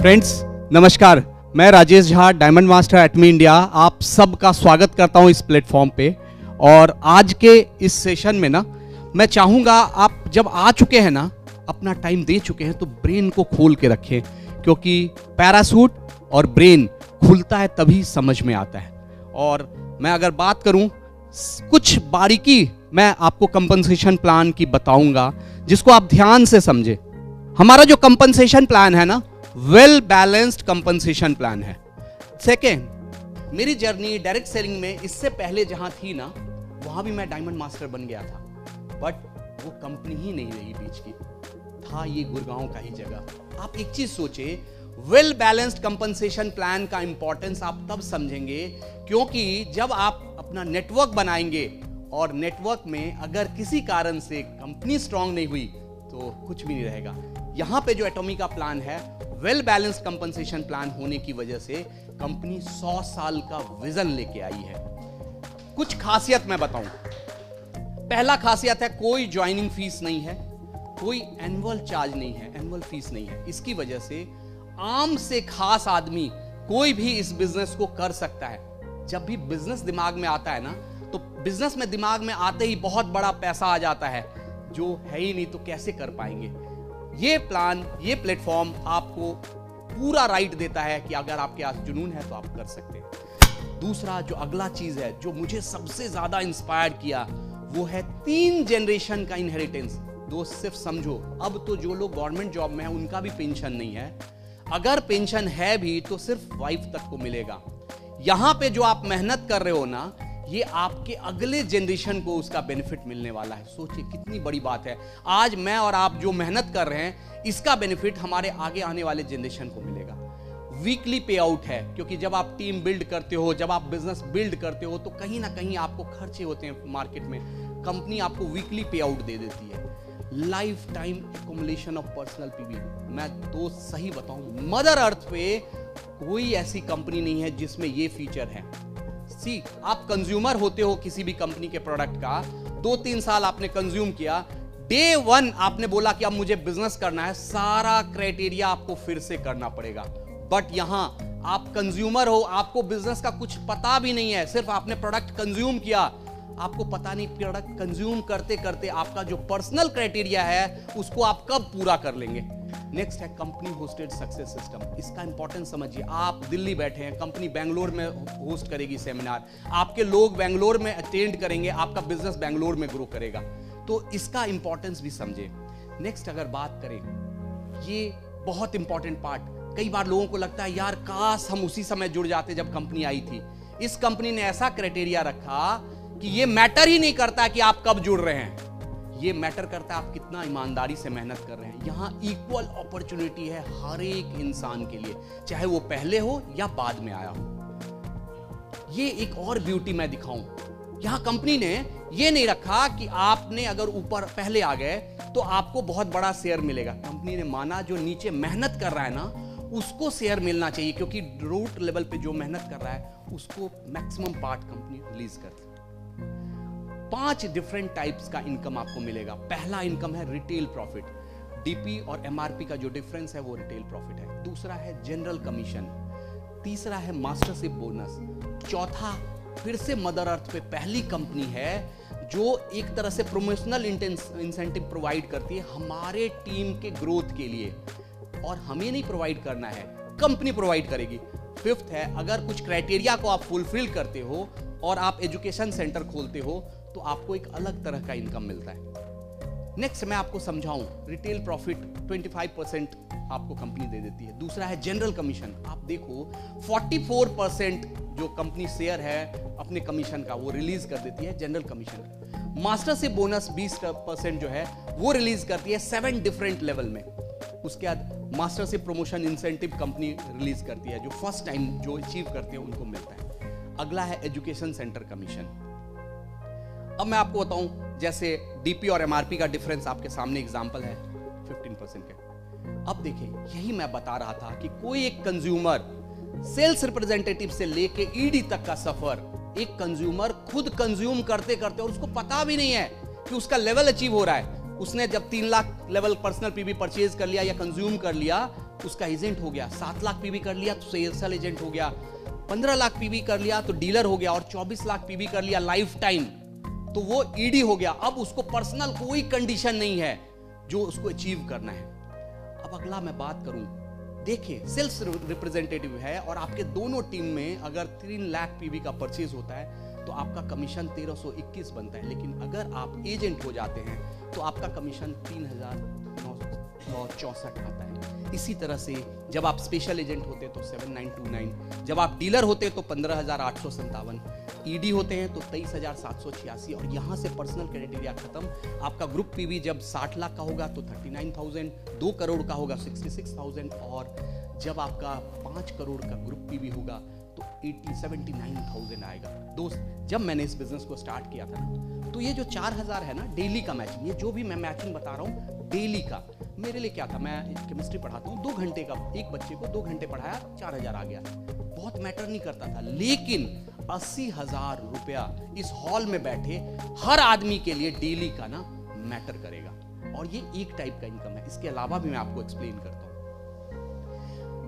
Friends नमस्कार, मैं Rajesh Jha, diamond master Atomy India, आप सबका स्वागत करता हूं इस प्लेटफॉर्म पे। और आज के इस सेशन में ना मैं चाहूँगा आप जब आ चुके हैं ना, अपना टाइम दे चुके हैं, तो ब्रेन को खोल के रखें, क्योंकि पैरासूट और ब्रेन खुलता है तभी समझ में आता है। और मैं अगर बात करूं, कुछ बारीकी मैं आपको कंपनसेशन प्लान की बताऊंगा जिसको आप ध्यान से समझें। हमारा जो कंपनसेशन प्लान है ना, वेल बैलेंस्ड कंपनसेशन प्लान है। सेकेंड, मेरी जर्नी डायरेक्ट सेलिंग में इससे पहले जहां थी ना, वहां भी मैं डायमंड मास्टर बन गया था, बट वो कंपनी ही नहीं रही बीच की, था ये गुड़गांव का ही जगह। आप एक चीज सोचे, वेल बैलेंस्ड कंपनसेशन प्लान का इंपॉर्टेंस आप तब समझेंगे क्योंकि जब आप अपना नेटवर्क बनाएंगे और नेटवर्क में अगर किसी कारण से कंपनी स्ट्रांग नहीं हुई तो कुछ भी नहीं रहेगा। यहां पे जो एटॉमी का प्लान है, वेल बैलेंस्ड कंपनसेशन प्लान होने की वजह से कंपनी 100 साल का विजन लेके आई है। कुछ खासियत मैं बताऊं। पहला खासियत है, कोई ज्वाइनिंग फीस नहीं है, कोई एनुअल चार्ज नहीं है, एनुअल फीस नहीं है। इसकी वजह से आम से खास आदमी कोई भी इस बिजनेस को कर सकता है। जब भी बिजनेस दिमाग में आता है ना, तो बिजनेस में दिमाग में आते ही बहुत बड़ा पैसा आ जाता है, जो है ही नहीं तो कैसे कर पाएंगे। ये प्लान, ये प्लेटफॉर्म आपको पूरा राइट देता है कि अगर आपके पास जुनून है तो आप कर सकते हैं। दूसरा जो अगला चीज है जो मुझे सबसे ज्यादा इंस्पायर किया, वो है 3 जनरेशन का इनहेरिटेंस। दोस्त सिर्फ समझो, अब तो जो लोग गवर्नमेंट जॉब में है उनका भी पेंशन नहीं है, अगर पेंशन है भी तो सिर्फ वाइफ तक को मिलेगा। यहां पे जो आप मेहनत कर रहे हो ना, ये आपके अगले जनरेशन को उसका बेनिफिट मिलने वाला है। सोचिए कितनी बड़ी बात है। आज मैं और आप जो मेहनत कर रहे हैं, इसका बेनिफिट हमारे आगे आने वाले जनरेशन को मिलेगा। वीकली पे आउट है, क्योंकि जब आप टीम बिल्ड करते हो, जब आप बिजनेस बिल्ड करते हो, तो कहीं ना कहीं आपको खर्चे होते हैं मार्केट में, कंपनी आपको वीकली पे आउट दे देती है। Life time accumulation of personal PV. मैं तो सही बताऊं, मदर अर्थ पे कोई ऐसी कंपनी नहीं है जिसमें ये फीचर है। सी, आप कंज्यूमर होते हो किसी भी कंपनी के प्रोडक्ट का, 2-3 साल आपने कंज्यूम किया, डे 1 आपने बोला कि अब मुझे बिजनेस करना है, सारा क्राइटेरिया आपको फिर से करना पड़ेगा। बट यहां आप कंज्यूमर हो, आपको बिजनेस का कुछ पता भी नहीं है, सिर्फ आपने प्रोडक्ट कंज्यूम किया, आपको पता नहीं प्रोडक्ट कंज्यूम करते करते आपका जो पर्सनल क्राइटेरिया है उसको आप कब पूरा कर लेंगे। नेक्स्ट है कंपनी होस्टेड सक्सेस सिस्टम। इसका इंपॉर्टेंस समझिए। आप दिल्ली बैठे हैं, कंपनी बेंगलोर में होस्ट करेगी सेमिनार, आपके लोग बेंगलोर में अटेंड करेंगे, आपका बिजनेस बेंगलोर में ग्रो करेगा, तो इसका इंपॉर्टेंस भी समझे। नेक्स्ट अगर बात करें, ये बहुत इंपॉर्टेंट पार्ट, कई बार लोगों को लगता है यार काश हम उसी समय जुड़ जाते जब कंपनी आई थी। इस कंपनी ने ऐसा क्राइटेरिया रखा कि ये मैटर ही नहीं करता कि आप कब जुड़ रहे हैं, ये मैटर करता है आप कितना ईमानदारी से मेहनत कर रहे हैं। यहां इक्वल अपॉर्चुनिटी है हर एक इंसान के लिए, चाहे वो पहले हो या बाद में आया हो। ये एक और ब्यूटी मैं दिखाऊं, यहां कंपनी ने ये नहीं रखा कि आपने अगर ऊपर पहले आ गए तो आपको बहुत बड़ा शेयर मिलेगा। कंपनी ने माना जो नीचे मेहनत कर रहा है ना, उसको शेयर मिलना चाहिए, क्योंकि रूट लेवल पे जो मेहनत कर रहा है उसको मैक्सिमम पार्ट कंपनी रिलीज करती है। 5 डिफरेंट टाइप्स का इनकम आपको मिलेगा। पहला इनकम है रिटेल प्रॉफिट। डीपी और एमआरपी का जो डिफरेंस है वो रिटेल प्रॉफिट है। दूसरा है जनरल कमीशन। तीसरा है मास्टरशिप बोनस। चौथा, फिर से मदर अर्थ पे पहली कंपनी है जो एक तरह से प्रोमोशनल इंसेंटिव प्रोवाइड करती है हमारे टीम के ग्रोथ के लिए, और हमें नहीं प्रोवाइड करना है, कंपनी प्रोवाइड करेगी। फिफ्थ है, अगर कुछ क्राइटेरिया को आप फुलफिल करते हो और आप एजुकेशन सेंटर खोलते हो तो आपको एक अलग तरह का इनकम मिलता है। नेक्स्ट मैं आपको समझाऊं, रिटेल प्रॉफिट 25% आपको कंपनी दे देती है। दूसरा है जनरल कमीशन। आप देखो 44% जो कंपनी शेयर है अपने कमीशन का वो रिलीज कर देती है, जनरल कमीशन। मास्टरशिप बोनस 20% जो है वो रिलीज करती है 7 डिफरेंट लेवल में। उसके बाद mastership promotion incentive company release करती है, जो फर्स्ट टाइम जो अचीव करते हैं उनको मिलता है। अगला है एजुकेशन सेंटर कमीशन। अब मैं आपको बताऊं, जैसे डीपी और एमआरपी का डिफरेंस आपके सामने एग्जांपल है 15% का। अब देखिए, यही मैं बता रहा था कि कोई एक कंज्यूमर सेल्स रिप्रेजेंटेटिव से लेके ईडी तक का सफर एक कंज्यूमर खुद कंज्यूम करते करते, और उसको पता भी नहीं है कि उसका लेवल अचीव हो रहा है, उसने जब 3 lakh level personal PV purchase कर लिया या कंज्यूम कर लिया, उसका एजेंट हो गया, 7 लाख पीवी कर लिया तो सेल्स एजेंट हो गया, 15 लाख पीवी कर लिया तो डीलर हो गया, और 24 लाख पीवी कर लिया लाइफ टाइम तो वो ईडी हो गया। अब उसको पर्सनल कोई कंडीशन नहीं है जो उसको अचीव करना है। अब अगला मैं बात करूं, देखिए सेल्स रिप्रेजेंटेटिव है और आपके दोनों टीम में अगर 3 लाख पीवी का परचेज होता है तो आपका कमीशन 1321 बनता है, लेकिन अगर आप एजेंट हो जाते हैं तो आपका कमीशन 3964 आता है। इसी तरह से जब आप स्पेशल एजेंट होते तो 7929, जब आप डीलर होते तो 15,857, ईडी होते हैं तो 23,786, और यहां से पर्सनल क्राइटेरिया खत्म। आपका ग्रुप पीवी जब 60 लाख का होगा तो 39,000, 2 करोड़ का होगा 66,000, और जब आपका 5 करोड़ का ग्रुप पीवी होगा तो 79,000 आएगा। दोस्त, जब मैंने इस बिजनेस को स्टार्ट किया था ना, तो ये जो 4,000 है ना डेली का मैचिंग, ये जो भी मैं मैचिंग बता रहा हूँ डेली का, मेरे लिए क्या था, मैं केमिस्ट्री पढ़ाता हूँ, 2 घंटे का, एक बच्चे को 2 घंटे पढ़ाया, 4,000 आ गया, बहुत मैटर नहीं करता था। लेकिन 80,000 रुपया इस हॉल में बैठे हर आदमी के लिए डेली का ना मैटर करेगा, और ये एक टाइप का इनकम है। इसके अलावा भी मैं आपको एक्सप्लेन करता हूं।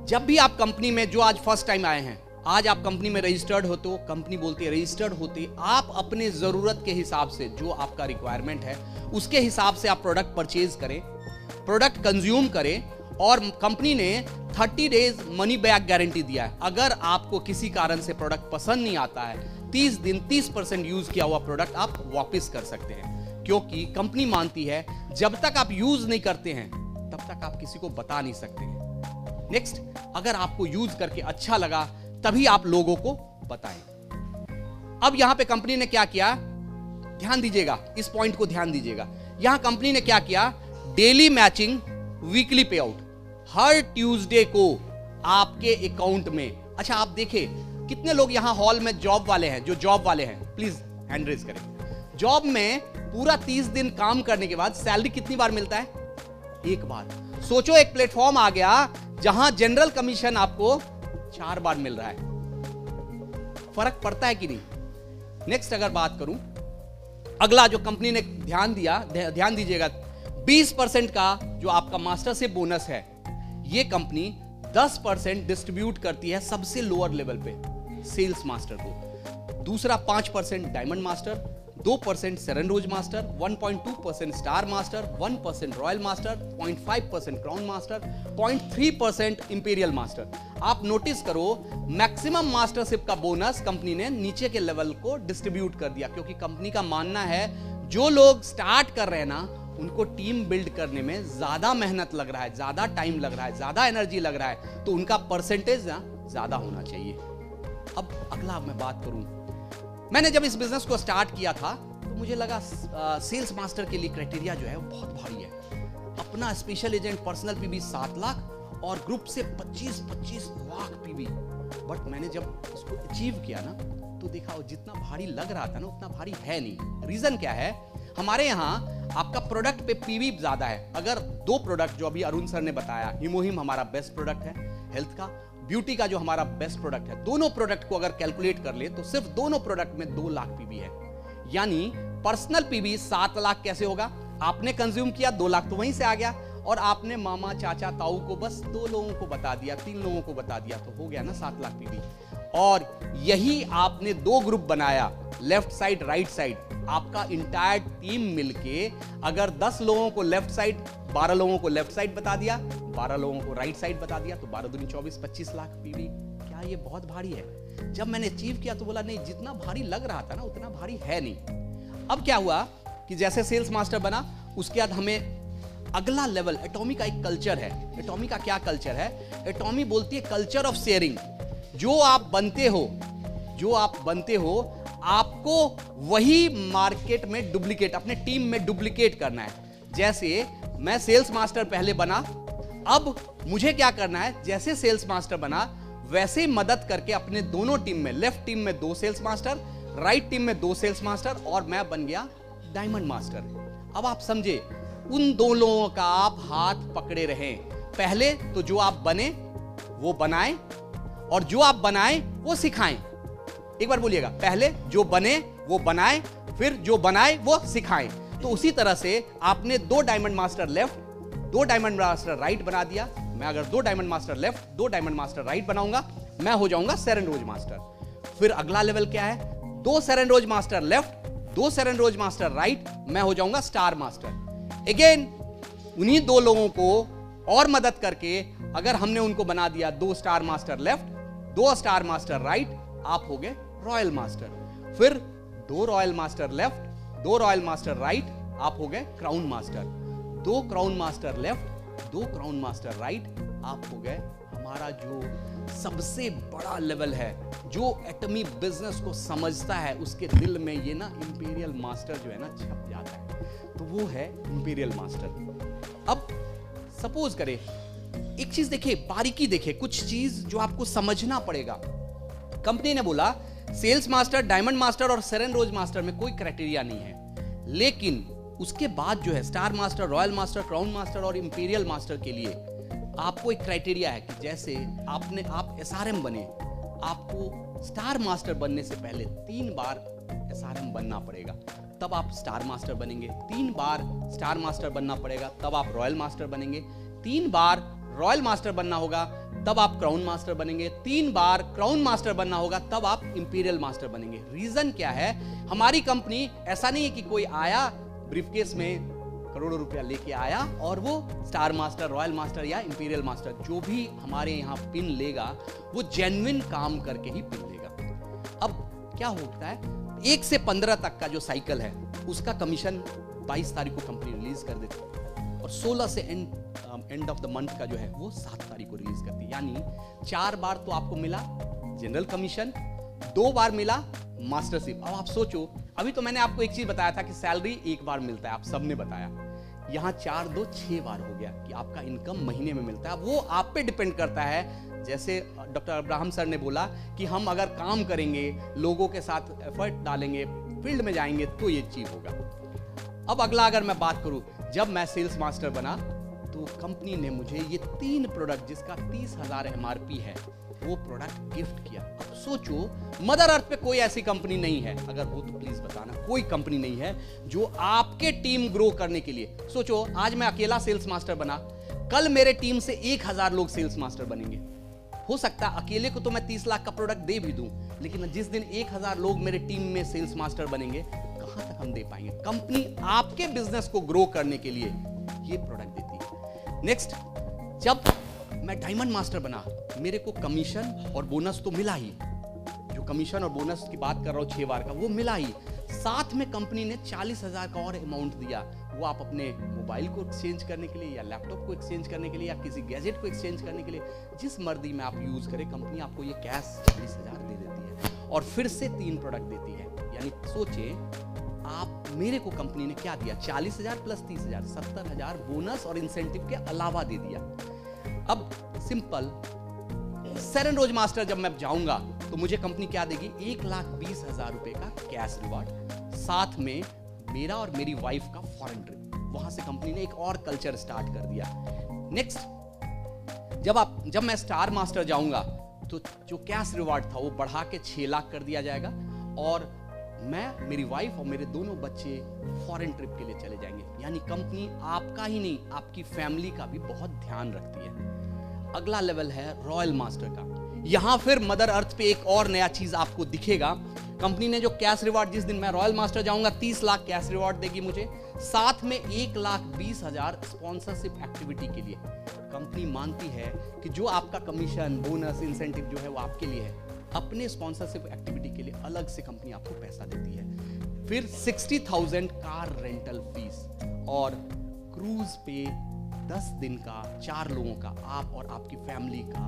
जब भी आप कंपनी में, जो आज फर्स्ट टाइम आए हैं, आज आप कंपनी में रजिस्टर्ड होते हो, कंपनी बोलती है रजिस्टर्ड होते, आप अपने जरूरत के हिसाब से, जो आपका रिक्वायरमेंट है उसके हिसाब से आप प्रोडक्ट परचेज करें, प्रोडक्ट कंज्यूम करें, और कंपनी ने 30 डेज मनी बैक गारंटी दिया है। अगर आपको किसी कारण से प्रोडक्ट पसंद नहीं आता है, 30 दिन 30% यूज किया हुआ प्रोडक्ट आप वापस कर सकते हैं, क्योंकि कंपनी मानती है जब तक आप यूज नहीं करते हैं तब तक आप किसी को बता नहीं सकते हैं। नेक्स्ट, अगर आपको यूज करके अच्छा लगा तभी आप लोगों को बताएं। अब यहां पे कंपनी ने क्या किया, ध्यान दीजिएगा, इस पॉइंट को ध्यान दीजिएगा। यहां कंपनी ने क्या किया, डेली मैचिंग, वीकली पे आउट, हर ट्यूसडे को आपके अकाउंट में। अच्छा, आप देखें कितने लोग यहां हॉल में जॉब वाले हैं, जो जॉब वाले हैं प्लीज हैंड रेज करें। जॉब में पूरा 30 दिन काम करने के बाद सैलरी कितनी बार मिलता है, एक बार। सोचो एक प्लेटफॉर्म आ गया जहां जनरल कमीशन आपको 4 बार मिल रहा है, फर्क पड़ता है कि नहीं। नेक्स्ट अगर बात करूं, अगला जो कंपनी ने ध्यान दिया, ध्यान दीजिएगा, 20% का जो आपका मास्टरशिप बोनस है, ये कंपनी 10% डिस्ट्रीब्यूट करती है सबसे लोअर लेवल पे सेल्स मास्टर को, दूसरा 5% diamond master, 2% Sharon rose master, 1.2% star master, 1% royal master, 0.5% crown master, 0.3% imperial master. आप नोटिस करो, मैक्सिमम मास्टरशिप का बोनस कंपनी ने नीचे के लेवल को डिस्ट्रीब्यूट कर दिया, क्योंकि कंपनी का मानना है जो लोग स्टार्ट कर रहे हैं ना, उनको टीम बिल्ड करने में ज्यादा मेहनत लग रहा है, ज्यादा टाइम लग रहा है, ज्यादा एनर्जी लग रहा है, तो उनका परसेंटेज ना ज्यादा होना चाहिए। अब अगला मैं बात करूं, मैंने जब इस बिजनेस को स्टार्ट किया था तो मुझे लगा सेल्स मास्टर के लिए क्राइटेरिया जो है वो बहुत भारी है। अपना special agent personal PV 7 lakh और ग्रुप से 25 लाख पीवी। बट मैंने जब इसको अचीव किया ना तो देखा जितना भारी लग रहा था ना उतना भारी है नहीं। रीजन क्या है, हमारे यहाँ आपका प्रोडक्ट पे पीवी ज्यादा है। अगर 2 प्रोडक्ट जो अभी अरुण सर ने बताया, हिमोहिम हमारा बेस्ट प्रोडक्ट है हेल्थ का, ब्यूटी का जो हमारा बेस्ट प्रोडक्ट है, दोनों प्रोडक्ट को अगर कैलकुलेट कर ले तो सिर्फ दोनों प्रोडक्ट में 2 लाख पीवी है। यानी पर्सनल पीवी 7 लाख कैसे होगा, आपने कंज्यूम किया 2 लाख तो वहीं से आ गया, और आपने मामा चाचा ताऊ को बस 2 लोगों को बता दिया, 3 लोगों को बता दिया, तो हो गया ना 7 लाख पीवी। और यही आपने 2 ग्रुप बनाया, लेफ्ट साइड राइट साइड, आपका इंटायर टीम मिलके अगर 10 लोगों को लेफ्ट साइड, 12 लोगों को लेफ्ट साइड बता दिया, 12 लोगों को राइट साइड बता दिया, तो 12 दूनी 24, 25 लाख पीवी। क्या ये बहुत भारी है? जब मैंने अचीव किया तो बोला नहीं, जितना भारी लग रहा था ना उतना भारी है नहीं। अब क्या हुआ कि जैसे सेल्स मास्टर बना, उसके बाद हमें अगला लेवल, एटॉमी का एक कल्चर है। एटॉमी का क्या कल्चर है? एटॉमी बोलती है कल्चर ऑफ शेयरिंग। जो आप बनते हो आपको वही मार्केट में डुप्लीकेट, अपने टीम में डुप्लीकेट करना है। जैसे मैं सेल्स मास्टर पहले बना, अब मुझे क्या करना है, जैसे सेल्स मास्टर बना वैसे ही मदद करके अपने दोनों टीम में, लेफ्ट टीम में 2 सेल्स मास्टर, राइट टीम में 2 सेल्स मास्टर, और मैं बन गया डायमंड मास्टर। अब आप समझे, उन 2 लोगों का आप हाथ पकड़े रहें। पहले तो जो आप बने वो बनाएं, और जो आप बनाएं वो सिखाएं। एक बार बोलिएगा, पहले जो बने वो बनाएं, फिर जो बनाए वो सिखाएं। तो उसी तरह से आपने 2 diamond master left, 2 diamond master right बना दिया। मैं अगर 2 diamond master left 2 diamond master right बनाऊंगा, मैं हो जाऊंगा सेरेन रोज मास्टर। फिर अगला लेवल क्या है, 2 Sharon rose master left 2 Sharon rose master right, मैं हो जाऊंगा स्टार मास्टर। अगेन उन्हीं 2 लोगों को और मदद करके अगर हमने उनको बना दिया 2 star master left 2 star master right, आप हो गए रॉयल मास्टर। फिर 2 royal master left 2 royal master right, आप हो गए crown master. 2 crown master left 2 crown master right, आप हो गए हमारा जो सबसे बड़ा लेवल है, जो एटमी बिजनेस को समझता है, उसके दिल में ये ना इंपीरियल मास्टर जो है ना छप जाता है, तो वो है इंपीरियल मास्टर। अब सपोज करें, एक चीज देखिए, बारीकी देखिए, कुछ चीज जो आपको समझना पड़ेगा। कंपनी ने बोला सेल्स मास्टर, डायमंड मास्टर और सेरेन रोज मास्टर में कोई क्राइटेरिया नहीं है, लेकिन उसके बाद जो है star master, royal master, crown master और इंपीरियल मास्टर के लिए आपको एक क्राइटेरिया है कि जैसे आप एसआरएम बने, आपको स्टार मास्टर बनने से पहले 3 बार एसआरएम बनना पड़ेगा, तब आप स्टार मास्टर बनेंगे। 3 बार स्टार मास्टर बनना पड़ेगा, तब आप रॉयल मास्टर बनेंगे। 3 बार रॉयल मास्टर बनना होगा, तब आप क्राउन मास्टर बनेंगे। 3 बार क्राउन मास्टर बनना होगा, तब आप इंपीरियल मास्टर बनेंगे। रीजन क्या है, हमारी कंपनी ऐसा नहीं है कि कोई आया ब्रीफकेस में करोड़ों रुपया लेके आया और वो स्टार मास्टर, रॉयल मास्टर या इंपीरियल मास्टर, जो भी हमारे यहाँ पिन लेगा वो जेन्युइन काम करके ही पिन लेगा। अब क्या होता है, 1 से 15 तक का जो साइकिल है उसका कमीशन 22 तारीख को कंपनी रिलीज कर देती है, और 16 से एंड ऑफ द मंथ का जो है वो 7 तारीख को रिलीज करती है। यानी 4 बार तो आपको मिला जनरल कमीशन, 2 बार मिला मास्टरशिप। अब आप सोचो, अभी तो मैंने आपको एक चीज बताया था कि सैलरी 1 बार मिलता है, आप सबने बताया, यहां 4 2 6 बार हो गया कि आपका इनकम महीने में मिलता है। वो आप पे डिपेंड करता है, जैसे डॉक्टर अब्राहम सर ने बोला कि हम अगर काम करेंगे, लोगों के साथ एफर्ट डालेंगे, फील्ड में जाएंगे, तो ये चीज होगा। अब अगला अगर मैं बात करूं, जब मैं सेल्स मास्टर बना तो कंपनी ने मुझे ये 3 प्रोडक्ट जिसका 30,000 MRP है वो प्रोडक्ट गिफ्ट किया। अब सोचो, मदर अर्थ पे कोई ऐसी कंपनी नहीं है, अगर हो तो प्लीज बताना, कोई कंपनी नहीं है जो आपके टीम ग्रो करने के लिए, सोचो आज मैं अकेला सेल्स मास्टर बना, कल मेरे टीम से 1000 लोग सेल्स मास्टर बनेंगे। हो सकता है अकेले को तो मैं 30 लाख का प्रोडक्ट दे भी दूं, लेकिन जिस दिन 1000 लोग मेरे टीम में सेल्स मास्टर बनेंगे, कहां तक हम दे पाएंगे। कंपनी आपके बिजनेस को ग्रो करने के लिए ये प्रोडक्ट देती है। नेक्स्ट, जब मैं डायमंड मास्टर बना, मेरे को कमीशन और बोनस तो मिला ही, जो कमीशन और बोनस की बात कर रहा हूं 6 बार का, वो मिला ही। साथ में कंपनी ने 40,000 का और अमाउंट दिया, वो आप अपने मोबाइल को एक्सचेंज करने के लिए या लैपटॉप को एक्सचेंज करने के लिए या किसी गैजेट को एक्सचेंज करने के लिए, जिस मर्जी में आप यूज करें, कंपनी आपको ये कैश 40,000 दे देती है और फिर से 3 प्रोडक्ट देती है। यानी सोचे आप, मेरे को कंपनी ने क्या दिया, 40,000 प्लस 30,000, 70,000 बोनस और इंसेंटिव के अलावा दे दिया। अब सिंपल, सेरेन रोज मास्टर जब मैं जाऊंगा तो मुझे कंपनी क्या देगी, 1,20,000 रुपए का कैश रिवार्ड, साथ में मेरा और मेरी वाइफ का फॉरेन ट्रिप। वहां से कंपनी ने एक और कल्चर स्टार्ट कर दिया। नेक्स्ट, जब मैं स्टार मास्टर जाऊंगा तो जो कैश रिवार्ड था वो बढ़ा के 6 लाख कर दिया जाएगा, और मैं, मेरी वाइफ और मेरे दोनों बच्चे फॉरेन ट्रिप के लिए चले जाएंगे। यानी कंपनी आपका ही नहीं, आपकी फैमिली का भी बहुत ध्यान रखती है। अगला लेवल है रॉयल मास्टर का। यहां फिर मदर अर्थ पे एक और नया चीज आपको दिखेगा। कंपनी ने जो कैश रिवार्ड, जिस दिन मैं रॉयल मास्टर जाऊंगा 30 लाख कैश रिवार्ड देगी मुझे, साथ में 1,20,000 स्पॉन्सरशिप एक्टिविटी के लिए। कंपनी मानती है कि जो आपका कमीशन, बोनस, इंसेंटिव जो है वो आपके लिए है, अपने स्पॉन्सरशिप एक्टिविटी के लिए अलग से कंपनी आपको पैसा देती है। फिर 60,000 कार रेंटल फीस और क्रूज पे 10 दिन का 4 लोगों का, आप और आपकी फैमिली का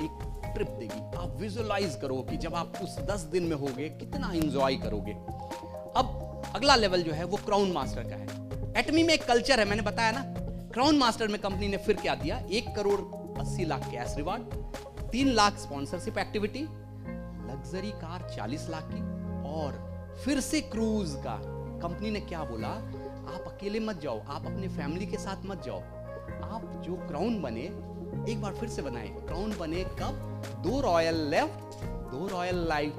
एक ट्रिप देगी। आप विजुअलाइज करो कि जब आप उस 10 दिन में होगे कितना एंजॉय करोगे। अब अगला लेवल जो है वो क्राउन मास्टर का है। एटमी में एक कल्चर है, मैंने बताया ना। क्राउन मास्टर में कंपनी ने फिर क्या दिया, 1,80,00,000 cash reward, 3 lakh sponsorship activity, luxury car 40 lakh की, और फिर से क्रूज का। कंपनी ने क्या बोला, आप अकेले मत जाओ, आप अपने फैमिली के साथ मत जाओ, आप जो क्राउन बने, एक बार फिर से बनाए, क्राउन बने कब, 2 रॉयल लेफ्ट 2 रॉयल राइट।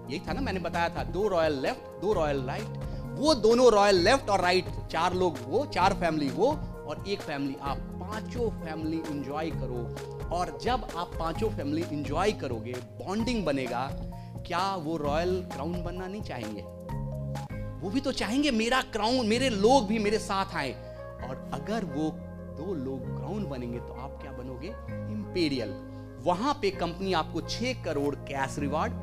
यही था ना, मैंने बताया था, 2 रॉयल लेफ्ट 2 रॉयल राइट। वो दोनों रॉयल लेफ्ट और राइट, 4 लोग वो, 4 फैमिली वो, और एक फैमिली, आप पांचों फैमिली एंजॉय करो। और जब आप पांचों फैमिली एंजॉय करोगे, बॉन्डिंग बनेगा, क्या वो रॉयल क्राउन बनना नहीं चाहेंगे? वो भी तो चाहेंगे मेरा क्राउन, मेरे लोग भी मेरे साथ आए। और अगर वो 2 लोग क्राउन बनेंगे तो आप क्या बनोगे? इंपीरियल। वहां पे कंपनी आपको 6 crore cash reward,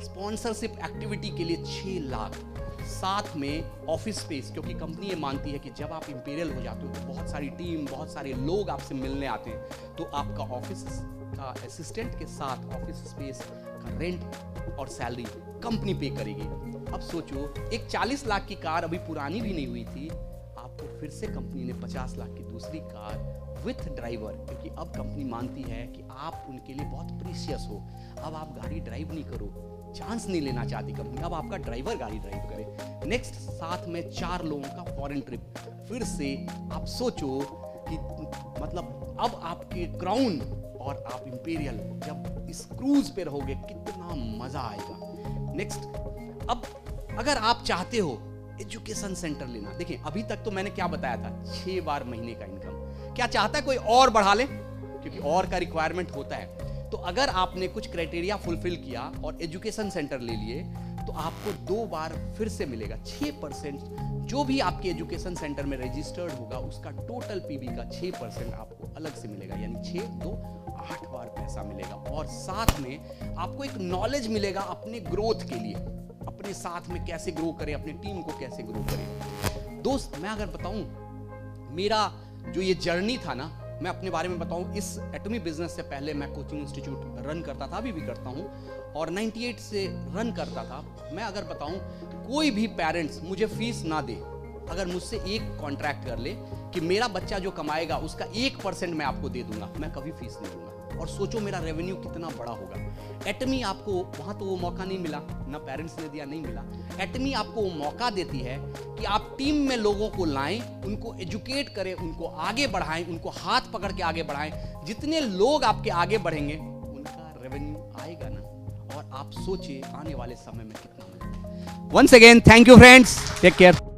sponsorship activity के लिए 6 लाख, साथ में ऑफिस स्पेस, क्योंकि कंपनी ये मानती है कि जब आप इंपीरियल हो जाते हो तो बहुत सारी टीम, बहुत सारे लोग आपसे मिलने आते हैं, तो आपका ऑफिस का असिस्टेंट के साथ ऑफिस स्पेस का रेंट और सैलरी कंपनी पे करेगी। अब सोचो, एक 40 लाख की कार अभी पुरानी भी नहीं हुई थी, आपको फिर से कंपनी ने 50 लाख की दूसरी कार विथ ड्राइवर, क्योंकि अब कंपनी मानती है कि आप उनके लिए बहुत प्रीशियस हो। अब आप गाड़ी ड्राइव नहीं करो, चांस नहीं लेना चाहती कंपनी, अब आपका ड्राइवर गाड़ी ड्राइव करे। नेक्स्ट, साथ में 4 लोगों का फॉरेन ट्रिप। फिर से आप सोचो कि मतलब अब आपके क्राउन और आप इंपीरियल जब इस क्रूज पे रहोगे, कितना मजा आएगा। नेक्स्ट, अब अगर आप चाहते हो एजुकेशन सेंटर लेना, देखिए अभी तक तो मैंने क्या बताया था, 6 बार महीने का इनकम। क्या चाहता है कोई और बढ़ा ले? क्योंकि और का रिक्वायरमेंट होता है। तो अगर आपने कुछ क्राइटेरिया फुलफिल किया और एजुकेशन सेंटर ले लिए, तो आपको 2 बार फिर से मिलेगा 6%। जो भी आपके एजुकेशन सेंटर में रजिस्टर्ड होगा उसका टोटल पीबी का 6% आपको अलग से मिलेगा, यानी 6 2 8 बार पैसा मिलेगा। और साथ में आपको एक नॉलेज मिलेगा अपने ग्रोथ के लिए, अपने साथ में कैसे ग्रो करें, अपने टीम को कैसे ग्रो करें। दोस्त, मैं अगर बताऊं, मेरा जो ये जर्नी था ना, मैं अपने बारे में बताऊं, इस एटमी बिजनेस से पहले मैं कोचिंग इंस्टीट्यूट रन करता था, अभी भी करता हूं, और 98 से रन करता था। मैं अगर बताऊं, कोई भी पेरेंट्स मुझे फीस ना दे, अगर मुझसे एक कॉन्ट्रैक्ट कर ले कि मेरा बच्चा जो कमाएगा उसका 1% मैं आपको दे दूंगा, मैं कभी फीस नहीं दूंगा। और सोचो मेरा रेवेन्यू कितना बड़ा होगा। एटमी आपको वहां तो वो मौका नहीं मिला, ना पेरेंट्स ने दिया, नहीं मिला। एटमी आपको वो मौका देती है कि आप टीम में लोगों को लाएं, उनको एजुकेट करें, उनको आगे बढ़ाएं, उनको हाथ पकड़ के आगे बढ़ाएं। जितने लोग आपके आगे बढ़ेंगे उनका रेवेन्यू आएगा ना। और आप सोचिए आने वाले समय में कितना मिलेगा। Once again thank you friends, take care.